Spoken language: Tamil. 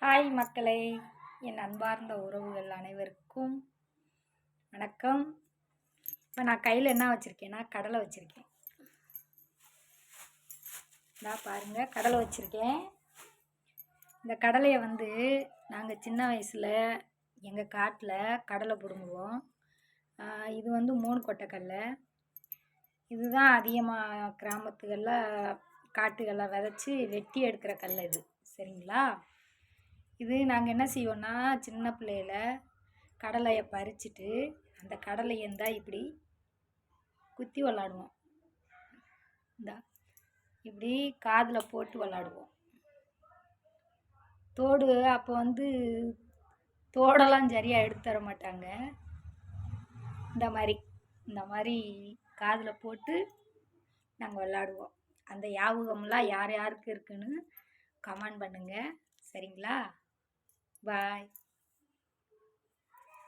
ஹாய் மக்களே, என் அன்பார்ந்த உறவுகள் அனைவருக்கும் வணக்கம். இப்போ நான் கையில் என்ன வச்சுருக்கேன்னா கடலை வச்சுருக்கேன். நான் பாருங்கள், கடலை வச்சுருக்கேன். இந்த கடலையை நாங்கள் சின்ன வயசில் எங்கள் காட்டில் கடலை பிடுங்குவோம். இது 3 கொட்டைக்கடலை. இதுதான் அதிகமாக கிராமத்துகளில் காட்டுகளில் விதைச்சி வெட்டி எடுக்கிற கடலை இது. சரிங்களா? இது நாங்கள் என்ன செய்வோன்னா, சின்ன பிள்ளையில கடலையை பறிச்சுட்டு அந்த கடலையை இப்படி குத்தி விளாடுவோம். இப்படி காதில் போட்டு விளாடுவோம். தோடு அப்போ தோடெல்லாம் சரியாக எடுத்து தர மாட்டாங்க. இந்த மாதிரி காதில் போட்டு நாங்கள் விளாடுவோம். அந்த ஞாபகம்லாம் யார் யாருக்கு இருக்குன்னு கமெண்ட் பண்ணுங்கள். சரிங்களா? பாய்.